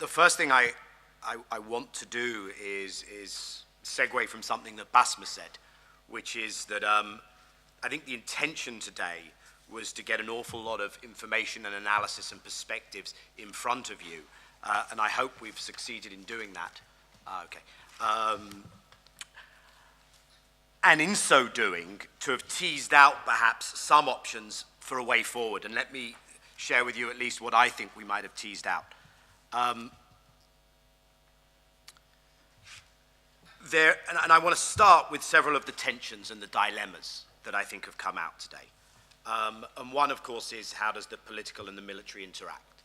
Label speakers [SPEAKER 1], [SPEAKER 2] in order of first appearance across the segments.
[SPEAKER 1] the first thing I want to do is segue from something that Basma said, which is that I think the intention today was to get an awful lot of information and analysis and perspectives in front of you, and I hope we've succeeded in doing that. And in so doing, to have teased out perhaps some options for a way forward. And let me share with you at least what I think we might have teased out. And I want to start with several of the tensions and the dilemmas that I think have come out today. And one, of course, is how does the political and the military interact?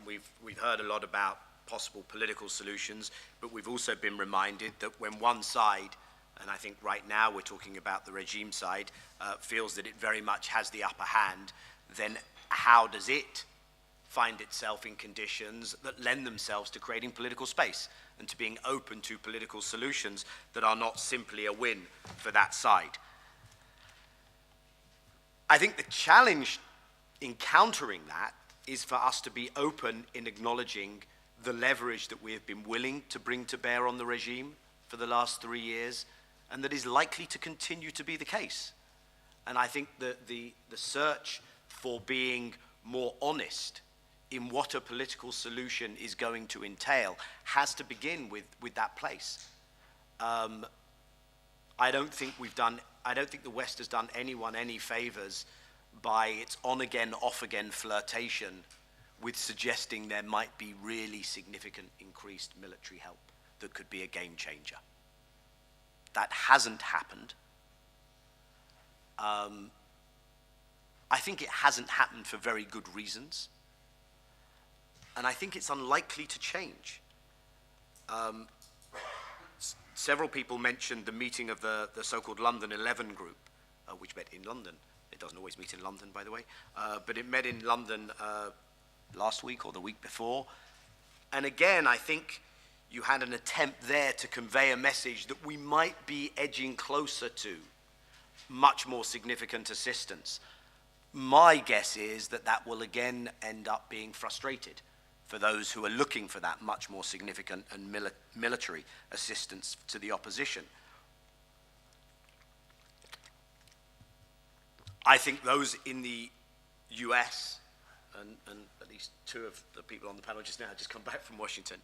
[SPEAKER 1] We've heard a lot about possible political solutions, but we've also been reminded that when one side, and I think right now we're talking about the regime side, feels that it very much has the upper hand, then how does it find itself in conditions that lend themselves to creating political space and to being open to political solutions that are not simply a win for that side? I think the challenge in countering that is for us to be open in acknowledging the leverage that we have been willing to bring to bear on the regime for the last 3 years, and that is likely to continue to be the case. And I think that the search for being more honest in what a political solution is going to entail has to begin with that place. I don't think the West has done anyone any favors by its on-again, off-again flirtation with suggesting there might be really significant increased military help that could be a game changer. That hasn't happened. I think it hasn't happened for very good reasons. And I think it's unlikely to change. Several people mentioned the meeting of the so-called London 11 group, which met in London. It doesn't always meet in London, by the way. But it met in London last week or the week before. And again, I think you had an attempt there to convey a message that we might be edging closer to much more significant assistance. My guess is that that will again end up being frustrated for those who are looking for that much more significant and military assistance to the opposition. I think those in the US, and at least two of the people on the panel just now had just come back from Washington,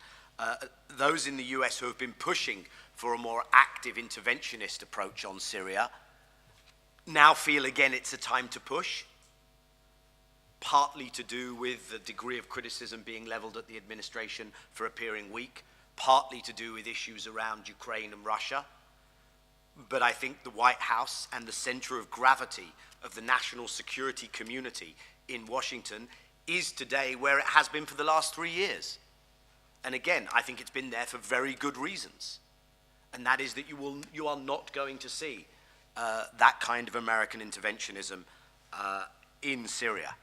[SPEAKER 1] those in the US who have been pushing for a more active interventionist approach on Syria now feel again it's a time to push, partly to do with the degree of criticism being leveled at the administration for appearing weak, partly to do with issues around Ukraine and Russia. But I think the White House and the center of gravity of the national security community in Washington is today where it has been for the last 3 years. And again, I think it's been there for very good reasons. And that is that you are not going to see that kind of American interventionism in Syria.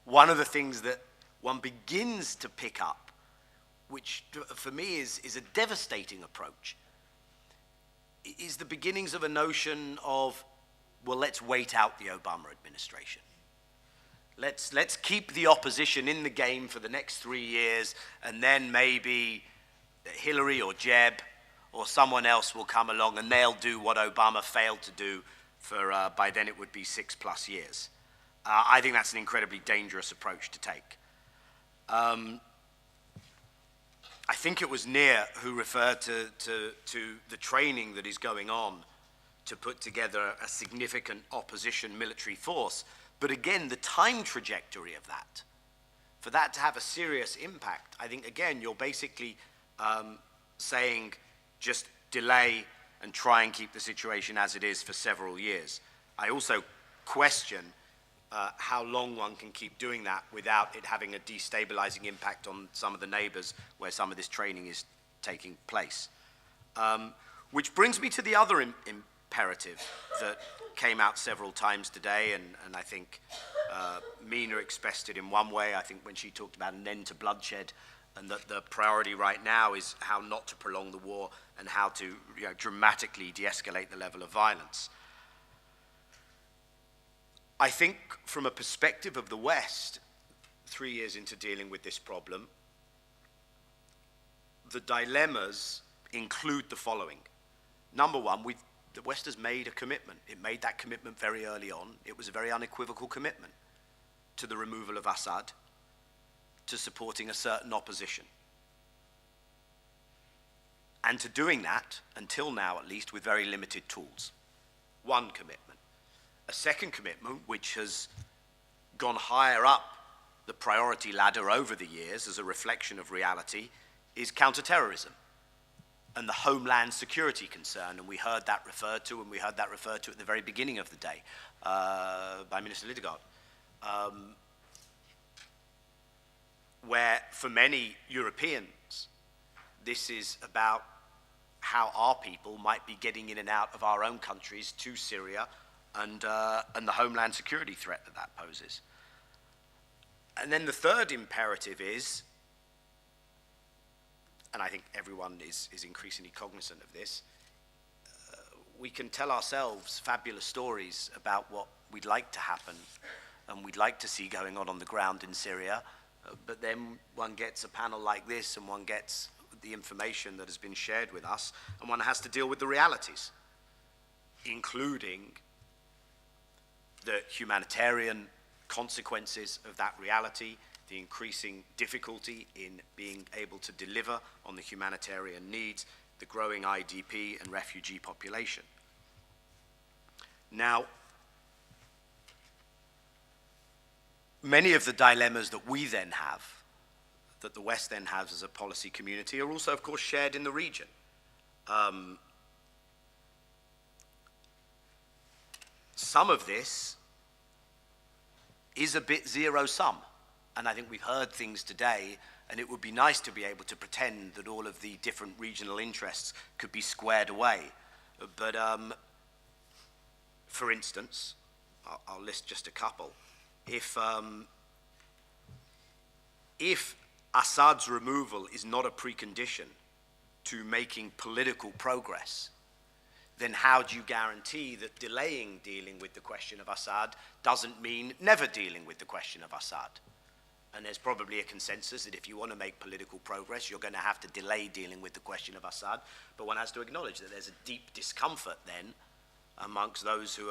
[SPEAKER 1] One of the things that one begins to pick up, which for me is a devastating approach, is the beginnings of a notion of, well, let's wait out the Obama administration. Let's keep the opposition in the game for the next 3 years, and then maybe Hillary or Jeb or someone else will come along and they'll do what Obama failed to do for, by then it would be 6+ years. I think that's an incredibly dangerous approach to take. I think it was Nir who referred to the training that is going on to put together a significant opposition military force. But again, the time trajectory of that, for that to have a serious impact, I think, again, you're basically saying just delay and try and keep the situation as it is for several years. I also question how long one can keep doing that without it having a destabilizing impact on some of the neighbors where some of this training is taking place. Which brings me to the other imperative that came out several times today, and I think Mina expressed it in one way, I think when she talked about an end to bloodshed, and that the priority right now is how not to prolong the war and how to dramatically de-escalate the level of violence. I think from a perspective of the West, 3 years into dealing with this problem, the dilemmas include the following. Number one, the West has made a commitment. It made that commitment very early on. It was a very unequivocal commitment to the removal of Assad, to supporting a certain opposition. And to doing that, until now at least, with very limited tools. One commitment. A second commitment, which has gone higher up the priority ladder over the years as a reflection of reality, is counterterrorism and the homeland security concern. And we heard that referred to, at the very beginning of the day by Minister Lidegaard. Where for many Europeans, this is about how our people might be getting in and out of our own countries to Syria and the homeland security threat that poses. And then the third imperative is, and I think everyone is increasingly cognizant of this, we can tell ourselves fabulous stories about what we'd like to happen and we'd like to see going on the ground in Syria, but then one gets a panel like this and one gets the information that has been shared with us, and one has to deal with the realities, including the humanitarian consequences of that reality, the increasing difficulty in being able to deliver on the humanitarian needs, the growing IDP and refugee population. Now, many of the dilemmas that we then have, that the West then has as a policy community, are also, of course, shared in the region. Some of this is a bit zero-sum, and I think we've heard things today, and it would be nice to be able to pretend that all of the different regional interests could be squared away. But for instance, I'll list just a couple. If Assad's removal is not a precondition to making political progress, then how do you guarantee that delaying dealing with the question of Assad doesn't mean never dealing with the question of Assad? And there's probably a consensus that if you want to make political progress, you're going to have to delay dealing with the question of Assad. But one has to acknowledge that there's a deep discomfort then amongst those who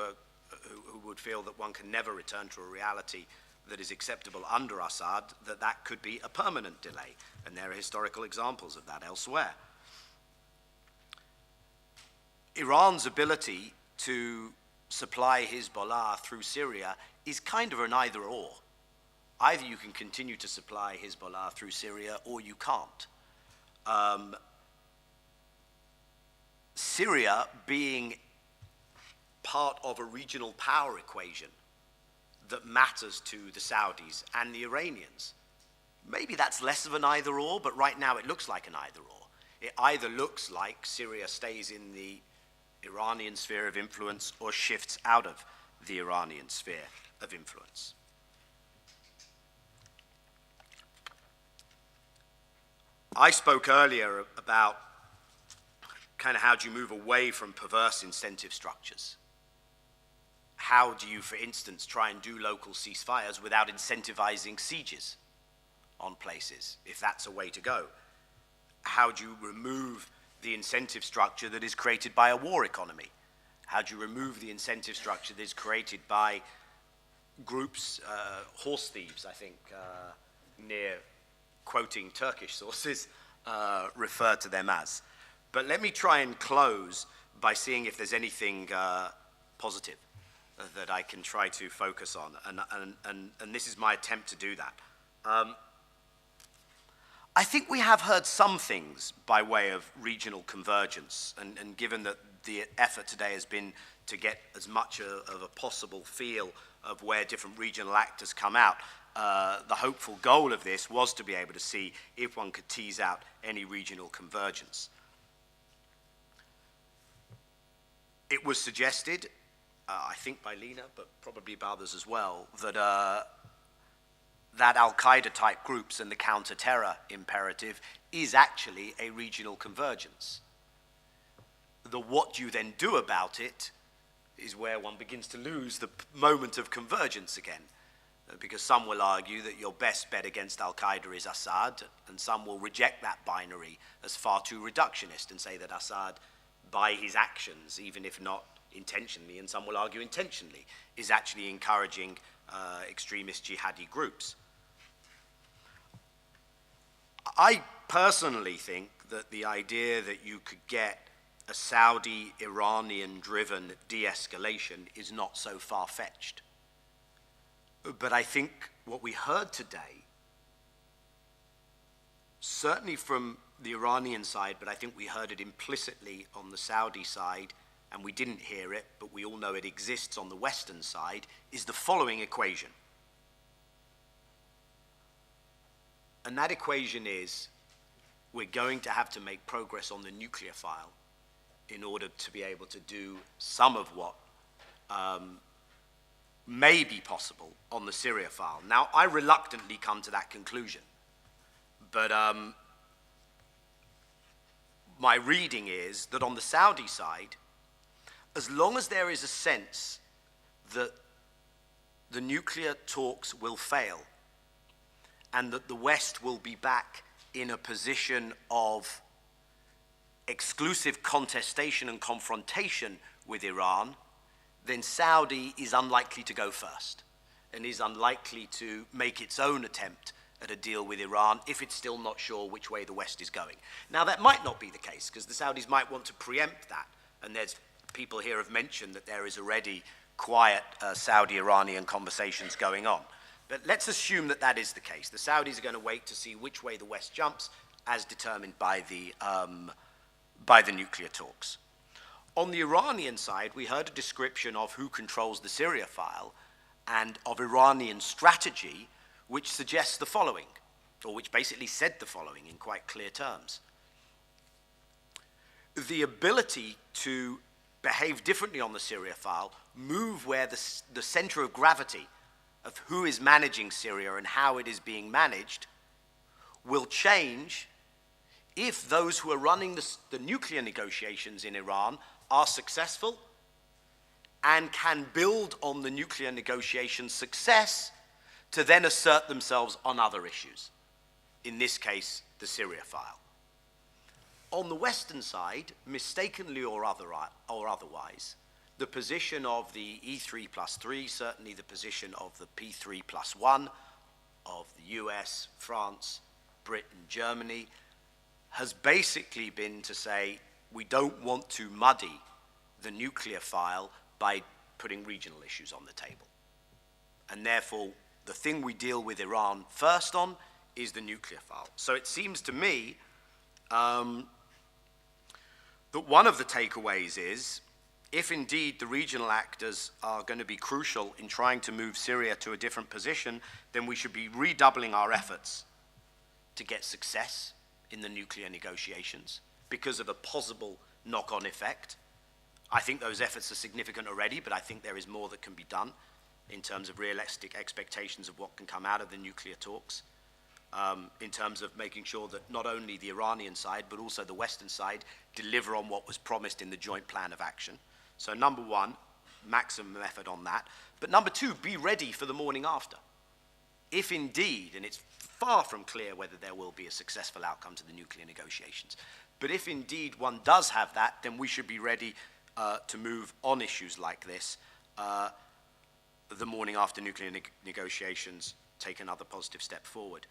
[SPEAKER 1] would feel that one can never return to a reality that is acceptable under Assad, that could be a permanent delay. And there are historical examples of that elsewhere. Iran's ability to supply Hezbollah through Syria is kind of an either-or. Either you can continue to supply Hezbollah through Syria or you can't. Syria being part of a regional power equation that matters to the Saudis and the Iranians. Maybe that's less of an either-or, but right now it looks like an either-or. It either looks like Syria stays in the Iranian sphere of influence or shifts out of the Iranian sphere of influence. I spoke earlier about kind of how do you move away from perverse incentive structures. How do you, for instance, try and do local ceasefires without incentivizing sieges on places, if that's a way to go? How do you remove the incentive structure that is created by a war economy? How do you remove the incentive structure that is created by groups, horse thieves, I think, near quoting Turkish sources, refer to them as. But let me try and close by seeing if there's anything positive that I can try to focus on, and this is my attempt to do that. I think we have heard some things by way of regional convergence, and given that the effort today has been to get as much of a possible feel of where different regional actors come out, the hopeful goal of this was to be able to see if one could tease out any regional convergence. It was suggested, I think by Lena, but probably by others as well, that that Al-Qaeda type groups and the counter-terror imperative is actually a regional convergence. The what you then do about it is where one begins to lose the moment of convergence again. because some will argue that your best bet against Al-Qaeda is Assad, and some will reject that binary as far too reductionist and say that Assad, by his actions, even if not intentionally, and some will argue intentionally, is actually encouraging extremist jihadi groups. I personally think that the idea that you could get a Saudi-Iranian-driven de-escalation is not so far-fetched. But I think what we heard today, certainly from the Iranian side, but I think we heard it implicitly on the Saudi side, and we didn't hear it, but we all know it exists on the Western side, is the following equation. And that equation is, we're going to have to make progress on the nuclear file in order to be able to do some of what may be possible on the Syria file. Now, I reluctantly come to that conclusion, but my reading is that on the Saudi side, as long as there is a sense that the nuclear talks will fail and that the West will be back in a position of exclusive contestation and confrontation with Iran, then Saudi is unlikely to go first and is unlikely to make its own attempt at a deal with Iran if it's still not sure which way the West is going. Now, that might not be the case, because the Saudis might want to preempt that, and there's people here have mentioned that there is already quiet Saudi-Iranian conversations going on. But let's assume that that is the case. The Saudis are going to wait to see which way the West jumps, as determined by the nuclear talks. On the Iranian side, we heard a description of who controls the Syria file and of Iranian strategy, which suggests the following, or which basically said the following in quite clear terms. The ability to behave differently on the Syria file, move where the center of gravity of who is managing Syria and how it is being managed, will change if those who are running the nuclear negotiations in Iran are successful and can build on the nuclear negotiation success to then assert themselves on other issues, in this case, the Syria file. On the Western side, mistakenly or otherwise, the position of the E3+3, certainly the position of the P3+1, of the US, France, Britain, Germany, has basically been to say, we don't want to muddy the nuclear file by putting regional issues on the table. And therefore, the thing we deal with Iran first on is the nuclear file. So it seems to me that one of the takeaways is, if indeed the regional actors are going to be crucial in trying to move Syria to a different position, then we should be redoubling our efforts to get success in the nuclear negotiations because of a possible knock-on effect. I think those efforts are significant already, but I think there is more that can be done in terms of realistic expectations of what can come out of the nuclear talks, in terms of making sure that not only the Iranian side, but also the Western side deliver on what was promised in the joint plan of action. So number one, maximum effort on that. But number two, be ready for the morning after. If indeed, and it's far from clear whether there will be a successful outcome to the nuclear negotiations, but if indeed one does have that, then we should be ready to move on issues like this the morning after nuclear negotiations take another positive step forward.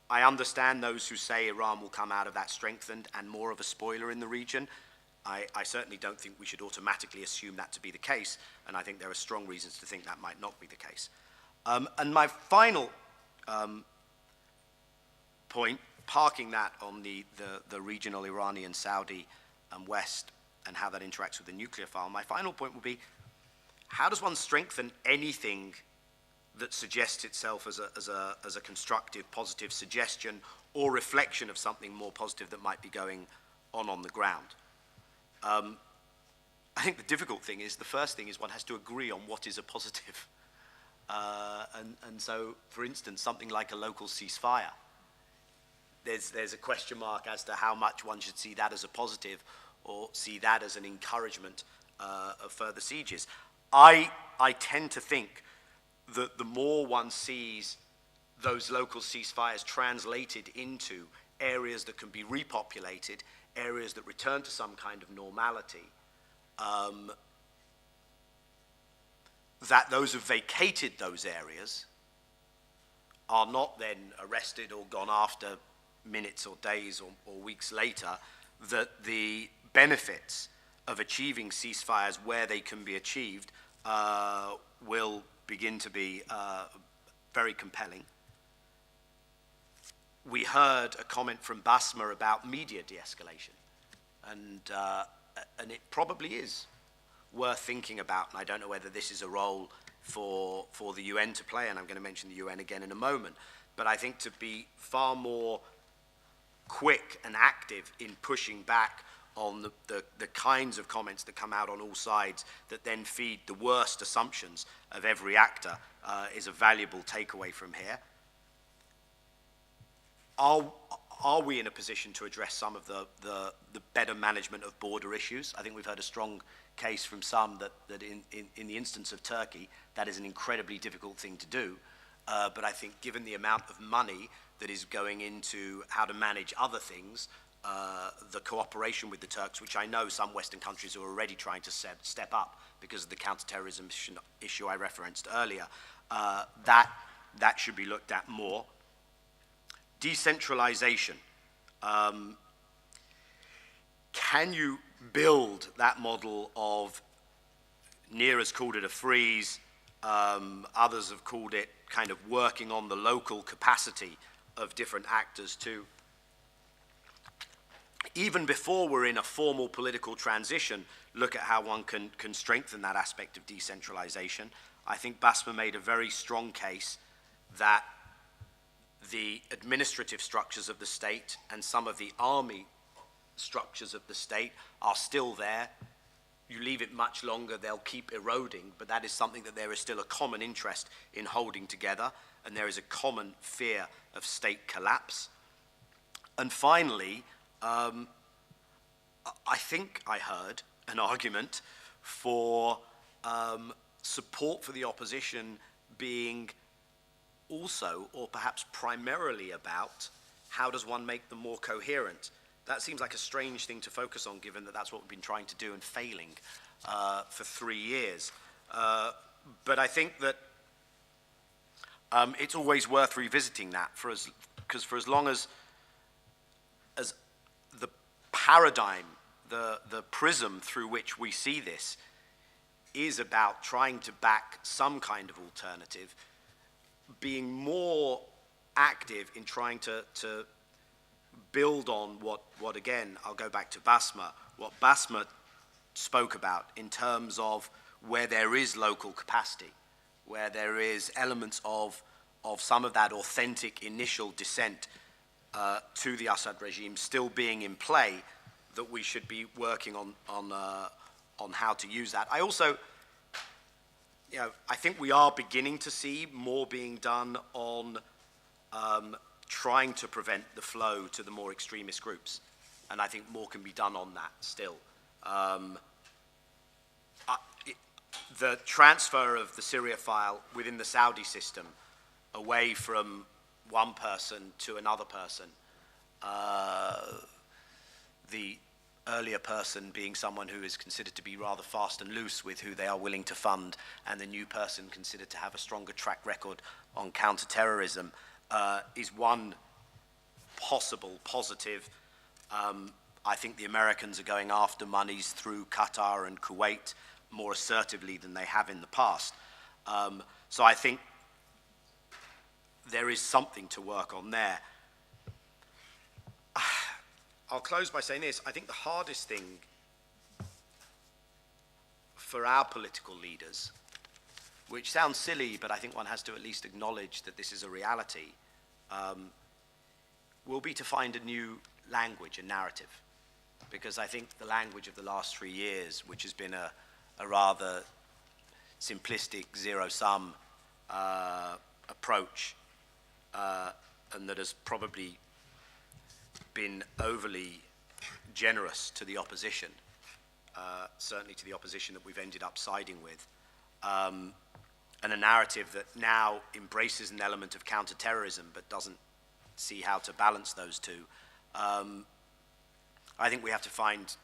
[SPEAKER 1] I understand those who say Iran will come out of that strengthened and more of a spoiler in the region. I certainly don't think we should automatically assume that to be the case, and I think there are strong reasons to think that might not be the case. And my final point, parking that on the regional Iranian, Saudi, and West, and how that interacts with the nuclear file, my final point will be, how does one strengthen anything that suggests itself as a constructive, positive suggestion or reflection of something more positive that might be going on the ground? I think the difficult thing is, the first thing is one has to agree on what is a positive. And so, for instance, something like a local ceasefire, there's a question mark as to how much one should see that as a positive or see that as an encouragement of further sieges. I tend to think the more one sees those local ceasefires translated into areas that can be repopulated, areas that return to some kind of normality, that those who've vacated those areas are not then arrested or gone after minutes or days or weeks later, that the benefits of achieving ceasefires where they can be achieved will begin to be very compelling. We heard a comment from Basma about media de-escalation, and it probably is worth thinking about, and I don't know whether this is a role for the UN to play, and I'm going to mention the UN again in a moment, but I think to be far more quick and active in pushing back on the kinds of comments that come out on all sides that then feed the worst assumptions of every actor is a valuable takeaway from here. Are we in a position to address some of the better management of border issues? I think we've heard a strong case from some that in the instance of Turkey, that is an incredibly difficult thing to do. But I think given the amount of money that is going into how to manage other things, the cooperation with the Turks, which I know some Western countries are already trying to step up because of the counterterrorism issue I referenced earlier, that should be looked at more. Decentralization. Can you build that model of, Near has called it a freeze, others have called it kind of working on the local capacity of different actors to, even before we're in a formal political transition, look at how one can strengthen that aspect of decentralization. I think Basma made a very strong case that the administrative structures of the state and some of the army structures of the state are still there. You leave it much longer, they'll keep eroding, but that is something that there is still a common interest in holding together, and there is a common fear of state collapse. And finally, I think I heard an argument for support for the opposition being also, or perhaps primarily, about how does one make them more coherent. That seems like a strange thing to focus on, given that that's what we've been trying to do and failing for 3 years. But I think that it's always worth revisiting that, because for as long as the paradigm, the prism through which we see this is about trying to back some kind of alternative, being more active in trying to build on what again, I'll go back to Basma, what Basma spoke about in terms of where there is local capacity, where there is elements of some of that authentic initial dissent to the Assad regime still being in play, that we should be working on how to use that. I also, I think we are beginning to see more being done on trying to prevent the flow to the more extremist groups. And I think more can be done on that still. The transfer of the Syria file within the Saudi system away from one person to another person, the earlier person being someone who is considered to be rather fast and loose with who they are willing to fund, and the new person considered to have a stronger track record on counterterrorism, is one possible positive. I think the Americans are going after monies through Qatar and Kuwait more assertively than they have in the past. So I think there is something to work on there. I'll close by saying this. I think the hardest thing for our political leaders, which sounds silly, but I think one has to at least acknowledge that this is a reality, will be to find a new language and narrative. Because I think the language of the last 3 years, which has been a rather simplistic zero-sum approach, and that has probably been overly generous to the opposition, certainly to the opposition that we've ended up siding with, and a narrative that now embraces an element of counterterrorism but doesn't see how to balance those two. I think we have to find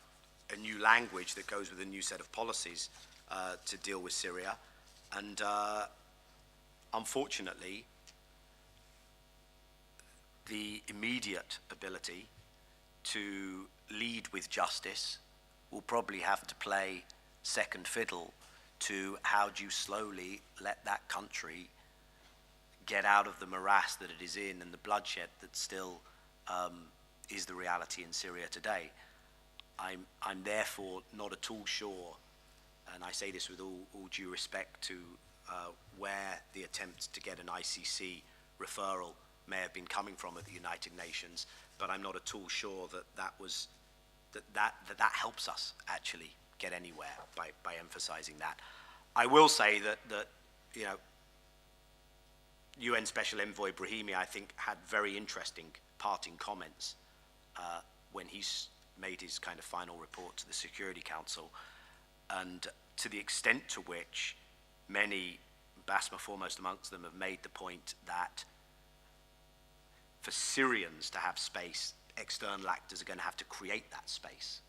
[SPEAKER 1] a new language that goes with a new set of policies to deal with Syria. And unfortunately, the immediate ability to lead with justice will probably have to play second fiddle to how do you slowly let that country get out of the morass that it is in and the bloodshed that still is the reality in Syria today. I'm therefore not at all sure, and I say this with all due respect to where the attempts to get an ICC referral may have been coming from at the United Nations, but I'm not at all sure that helps us actually get anywhere by emphasizing that. I will say that you know, UN Special Envoy Brahimi, I think, had very interesting parting comments when he made his kind of final report to the Security Council, and to the extent to which many, Basma foremost amongst them, have made the point that for Syrians to have space, external actors are going to have to create that space.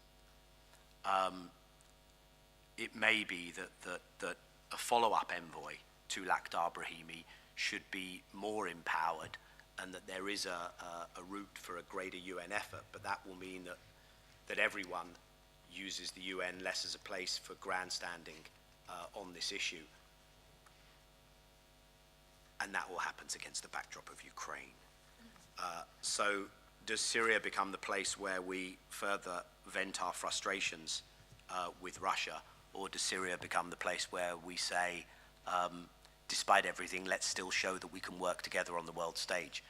[SPEAKER 1] It may be that a follow-up envoy to Lakhdar Brahimi should be more empowered, and that there is a route for a greater UN effort, but that will mean that everyone uses the UN less as a place for grandstanding on this issue. And that all happens against the backdrop of Ukraine. So does Syria become the place where we further vent our frustrations with Russia, or does Syria become the place where we say, despite everything, let's still show that we can work together on the world stage?